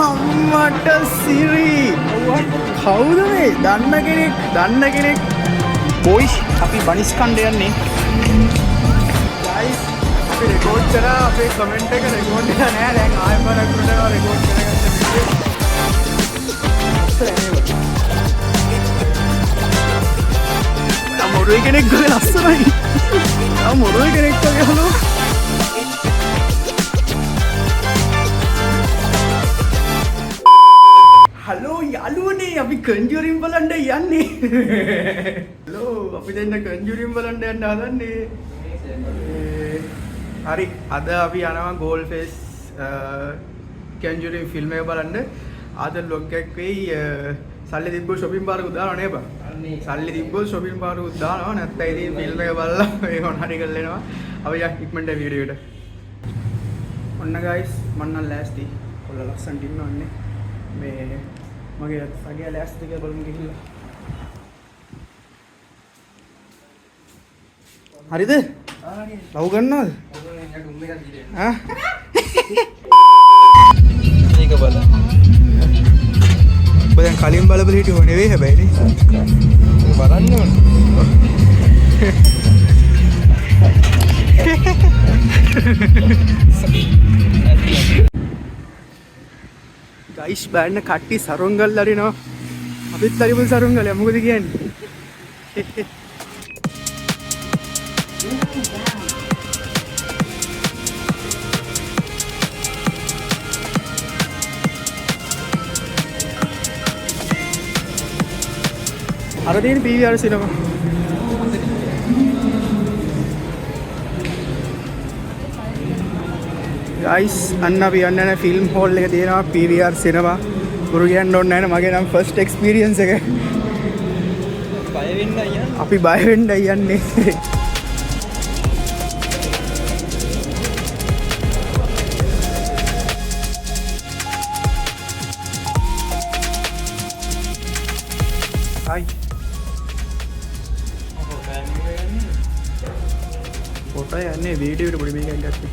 අම්මට සිරි කවුද මේ දන්න කෙනෙක් බොයිස් අපි බනිස් කණ්ඩ යන්නේ ගයිස් අපි රෙකෝඩ් කරා අපේ කමෙන්ට් එක රෙකෝඩ් කරලා නෑ දැන් ආයෙ බලන්න කරනවා රෙකෝඩ් කරගත්ත වීඩියෝ මොරුයි කෙනෙක් ගොඩ ලස්සනයි මොරුයි කෙනෙක් වගේ හලෝ හලෝ යාළුවනේ අපි කන්ජුරින් බලන්න යන්නේ හලෝ අපි දෙන්න කන්ජුරින් බලන්න යන්න හදන්නේ හරි අද අපි යනවා ගෝල් ෆේස් කන්ජුරින් ෆිල්ම් එක බලන්න අද ලොග් එකක් වෙයි සල්ලි තිබ්බොත් shopping පාරකුත් දානවා නේද බා සල්ලි තිබ්බොත් shopping පාරකුත් දානවා නැත්නම් ඉතින් ෆිල්ම් එක බලලා ඒ මොන හරි කරලා එනවා අපි යා ඉක්මනට වීඩියෝ එකට ඔන්න ගයිස් මම නම් ලෑස්ති ඔයාලා ලස්සනට ඉන්නවන්නේ මේ මගේ සගය ලෑස්ති කියලා බලමු ගිහිල්ලා හරිද ලව් ගන්නවද ආ මේක බලන්න ඔබ දැන් කලින් බලපල හිටියෝ නෙවෙයි හැබැයි නේ බලන්න ඕනේ ගයිස් බෑන්න කට්ටි සරුංගල් අරිනවා අපිත් අරිමු සරුංගලයා මොකද කියන්නේ අර තියෙන PVR සිනමා ගයිස් අන්න අපි යන්න යන ෆිල්ම් හෝල් එක තියෙනවා PVR සිනමා ගුරු කියන්න ඕනේ නැහැ මගේ නම් ෆස්ට් එක්ස්පීරියන්ස් එක අපි බය වෙන්නයි යන්නේ හයි ෆොටෝ යන්නේ වීඩියෝ එකට පොඩි මේකක් ගත්තා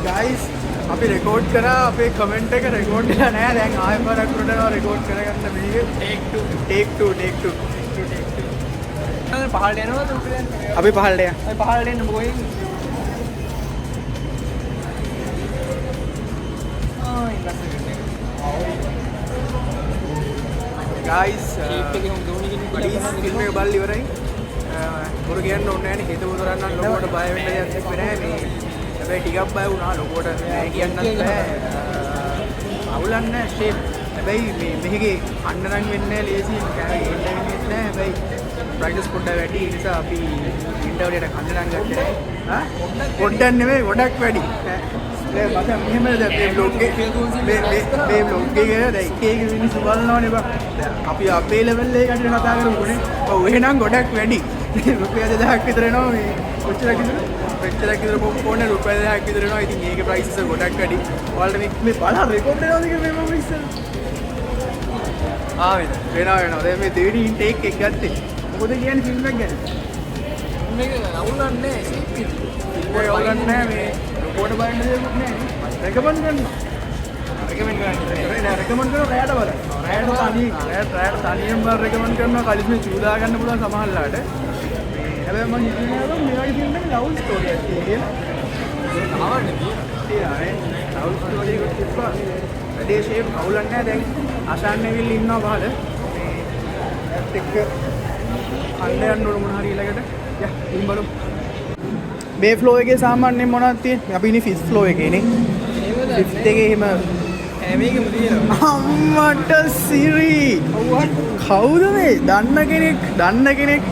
guys අපි රෙකෝඩ් කරා අපේ කමෙන්ට් එක රෙකෝඩ් කරලා නැහැ දැන් ආයෙ පාරක් කරනවා රෙකෝඩ් කරගන්න මේක take 2 පහළට යනවද අපි පහළට යන්න අපි පහළට එන්න මොකෝ එන්නේ guys ෆිල්ම් එක බලලා ඉවරයි මොකද කියන්න ඕනේ නැහැ නේ හිත උදරන්න ලොකෝට බය වෙන්න දෙයක් තිබ්බේ නැහැ මේ හැබැයි ටිකක් බය වුණා ලොකෝට නෑ කියන්නත් බෑ අවුලක් නෑ ෂේප් හැබැයි මේ මෙහිගේ අන්න නම් වෙන්නේ ලේසි කෑ එන්න වෙන්නේ නෑ හැබැයි ප්‍රැක්ටිස් පොඩ්ඩක් වැඩි ඒ නිසා අපි ඉන්ටර්වලියට කන්න නම් ගත්තේ නෑ පොඩ්ඩක් නෙමෙයි ගොඩක් වැඩි ඒ මට මෙහෙමද මේ බ්ලොග් එකේ මේ බ්ලොග් එකේ දැන් එක මිනිස්සු බලනවනේ බා අපි අපේ ලෙවල් එකකට කතා කරමුනේ ඔව් එහෙනම් ගොඩක් වැඩි රුපියල් 2000ක් විතර එනවා මේ කොච්චරද විතර පොප්කෝර්න් එක රුපියල් 2000ක් විතර එනවා. ඉතින් මේකේ ප්‍රයිස් එක ගොඩක් වැඩි. ඔයාලට මේ බලන්න රෙකෝඩ් වෙනවද කියලා මම ඉස්සෙල්ලා. වෙනවා. දැන් මේ දෙවෙනි ඉන්ටේක් එක ගත්තේ. මොකද කියන්නේ ෆිල්ම් එක ගැන? මේක අවුලන්නේ නැහැ. ෆිල්ම් එක අවුලන්නේ නැහැ මේ රෙකෝඩ් බලන්න දෙයක් නැහැ. රෙකමන්ඩ් කරනවා. රෙකමන්ඩ් කරනවා රැයට බලන්න. රැයට තනියෙන් බල රෙකමන්ඩ් කරනවා කලින් මේ චූදා ගන්න පුළුවන් සමහරලාට. හැබැයි මම හිතන්නේ මේ වගේ ෆිල්ම් එකේ ලව් ස්ටෝරියක් කියලා. වැඩේ ෂේප් කවුලක් නැහැ දැන් අසන්න ඇවිල්ලා ඉන්නවා පහල ඒත් එක්ක අන්න යන්න ඕන මොන හරි ඊළඟට යා ඉතින් බලමු මේ ෆ්ලෝ එකේ සාමාන්‍යයෙන් මොනවද තියෙන්නේ අපි ඉන්නේ ෆිෆ්ත් ෆ්ලෝ එකේනේ ෆිෆ්ත් එකේ එහෙම හැමේකම තියෙනවා අම්මට සිරි කවුද මේ දන්න කෙනෙක්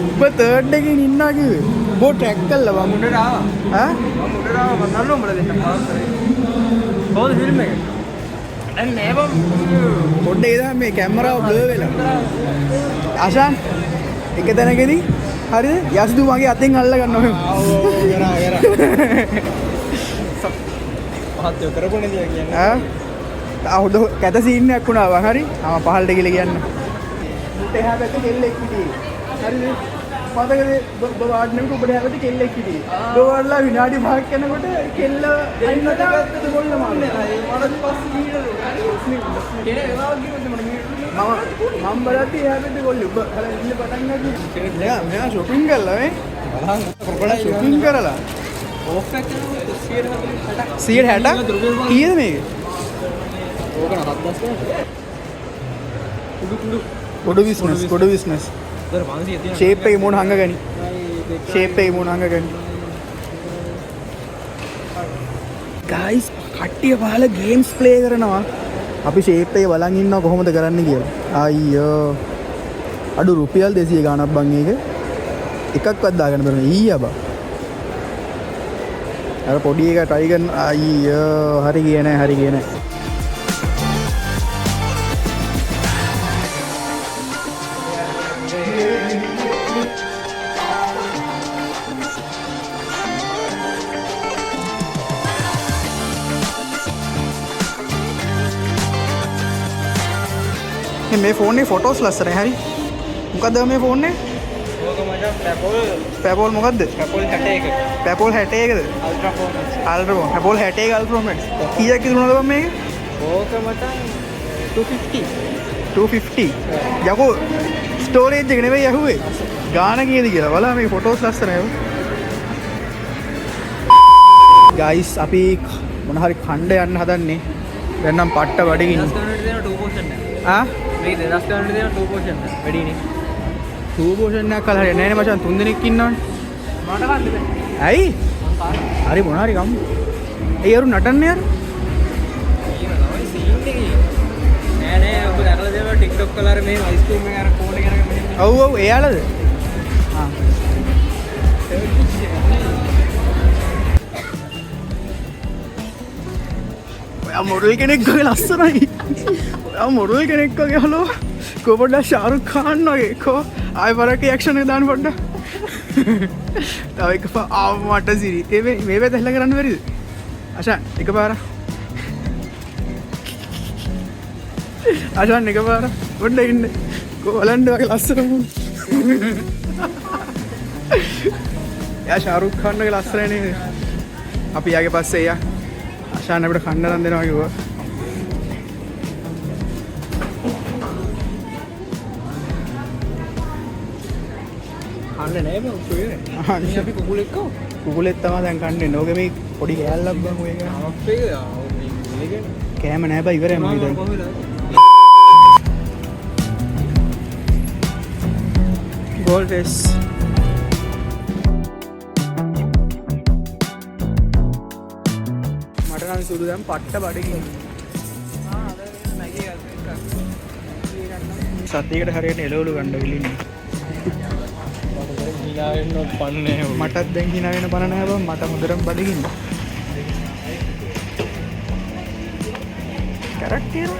ඔබ තර්ඩ් එකේ ඉන්නවා කිව්වේ බෝ ට්‍රැක් කළා මම උඩට ආවා ඈ මම උඩට ආවා මම නල්ලෝ උඹලා දෙන්න කොහොමද ෆිල්ම් එක දැන් නෑ බම් පොඩ්ඩේ ඉඳන් මේ කැමරාව බ්ලර් වෙලා ආශාන් එක තැනකදී හරිද යස්දු මගේ අතෙන් අල්ල ගන්නවා කරා මහත්ය කරපොනේ දියා කියන්නේ ඈ හොඳ කැත සීන් එකක් වුණා වා හරි ආම පහළට ගිහලා කියන්න මුට එහා පැත්තේ කෙල්ලෙක් හිටියේ හරිද මතකද ඔබ වාඩ්නෙකට ඔබට එහා පැත්තේ කෙල්ලෙක් හිටියේ ඔබ වඩලා විනාඩි 5ක් යනකොට කෙල්ල අයින්නට පැත්තට ගොල්ල මාරනවා ඒ මනස පස්සේ ගිහලා මම බලද්දි එහා පැත්තේ ගොල්ල ඔබ හලා ඉන්න පටන් ගත්තා මෙයා shopping කළා මේ බලන්න කොපඩ shopping කරලා ඕෆ් එකක් 160 කීයද මේක ඕක 7000 කොඩු බිස්නස් ෂේප් එකේ මොන හංගගනි ගයිස් කට්ටිය පහල ගේම්ස් ප්ලේ කරනවා අපි ෂේප් එකේ බලන් ඉන්නවා කොහොමද කරන්න කියලා අයියෝ අඩු රුපියල් 200 ගාණක් බං ඒක එකක්වත් දාගන්න බෑ ඊයා බා අර පොඩි එක try කරන අයියෝ හරි ගියේ නෑ මේ ෆෝන් එකේ ෆොටෝස් ලස්සනයි හරි මොකද්ද මේ ෆෝන් එක ඕක මචං පැපෝල් මොකද්ද පැපෝල් 61 පැපෝල් 61ද පැපෝල් 61 අල්ට්‍රා මැක්ස් කීයක් දුන්නද බං මේක ඕක මචං 250 යකෝ ස්ටෝරේජ් එක නෙවෙයි යහුවේ ගාන කීයද කියලා බලන්න මේ ෆොටෝස් ලස්සනයි ගයිස් අපි මොන හරි ඛණ්ඩ යන්න හදන්නේ දැන් නම් පට්ට බඩගින්න මේ 2000 ගානට දෙන 2 පෝෂන් වැඩිනේ 2 පෝෂන් එකක් කලහරිය නෑනේ මචං 3 දෙනෙක් ඉන්නවනේ මට ගන්න බෑ ඇයි හරි මොන හරි ගමු ඒ අරු නටන්නේ අර නෑ ඔබ දැකලා දේවා TikTok වල අර මේ අයිස් ක්‍රීම් එක අර ෆෝන් එක අරගෙන මෙහෙම ඔව් එයාලද ඔයා මොඩල් කෙනෙක් වගේ ලස්සනයි මොරුල් කෙනෙක් වගේ හලෝ කොපොඩ්ඩක් ශාරුක් ඛාන් වගේ කෝ ආයෙ වරක රියැක්ෂන් එක දාන්න පොඩ්ඩක් තව එක මට සිරි මේ පැත්ත හැල කරන්න බැරිද ආශාන් එකපාර ආශාන් එකපාර පොඩ්ඩක් ඉන්න කොලන්ඩ වගේ ලස්සන මුන් යා ශාරුක් ඛාන් වගේ ලස්සනයි නේද අපි යාගේ පස්සේ යා ආශාන් අපිට කන්න දෙනවා කිව්වා කන්නේ නෑ බං උසුවේ අපි කුකුලෙක් තමයි දැන් කන්නේ නෝගේ මේ පොඩි කෑල්ලක් බං ඔය එක අපේ කෑම නෑ බං ඉවරයි මම දැන් ගෝල් ෆේස් මට නම් සුදු දැන් පට්ට බඩගිනි සතියකට හරියට එළවලු ගන්න විලින්නේ මටත් දැන් hina වෙන බන නෑ බං මට හොඳටම බඩගින්න කැරක්ටර්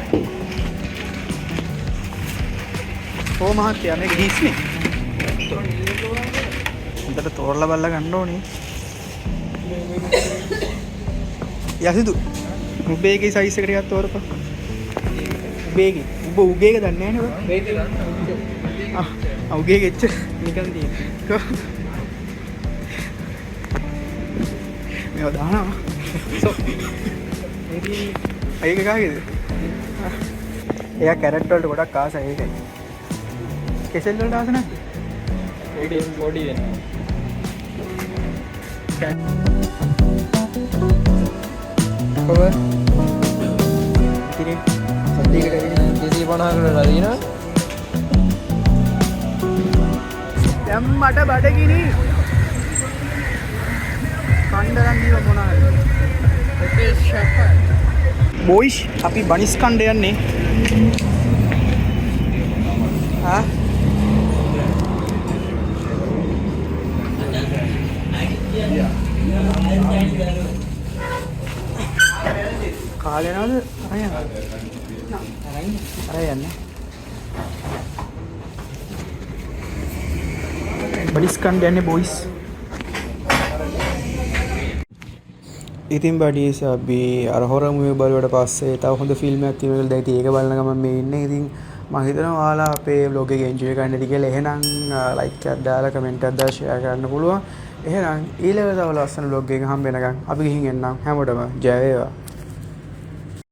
ඕ මහත්තයා මේක හිස්නේ හොඳට තෝරලා බලලා ගන්න ඕනේ යසිදු උබේගේ සයිස් එක ටිකක් තෝරපන් උබේගේ උබ උගේක දන්නේ නැහැ නේද උගේ ගෙච්ච නිකන් තියෙනවා මේවා දානවා ඒක කාගේද එයා කැරට් වලට ගොඩක් ආසයි ඒකයි කෙසෙල් වලට ආස නැද්ද ඒක පොඩි වෙනවා කොහොමද? ඉතින් සද්දයකට 250කට රදිනවා. දැන් මට බඩගිනි. කණ්ඩරන් දීව මොනවාද? බොයිස් අපි බනිස් කණ්ඩ යන්නේ. හා කාලේ නේද? අර යන්න. බනිස් කණ්ඩ යන්නේ බොයිස්. ඉතින් බඩිස් අපි අර හොරර් මූවි බලුවට පස්සේ තව හොඳ ෆිල්ම් එකක් තියෙනවා කියලා දැන් ඉතින් ඒක බලන ගමන් මේ ඉන්නේ. ඉතින් මම හිතනවා ඔයාලා අපේ vlog එක එන්ජොයි කරන්න ඇති කියලා. එහෙනම් ලයික් එකක් දාලා කමෙන්ට් එකක් දාලා ෂෙයා කරන්න පුළුවන්. එහෙනම් ඊළඟ තව ලස්සන vlog එකක හම්බ වෙනකන් අපි ගිහින් එන්නම්. හැමෝටම ජය වේවා.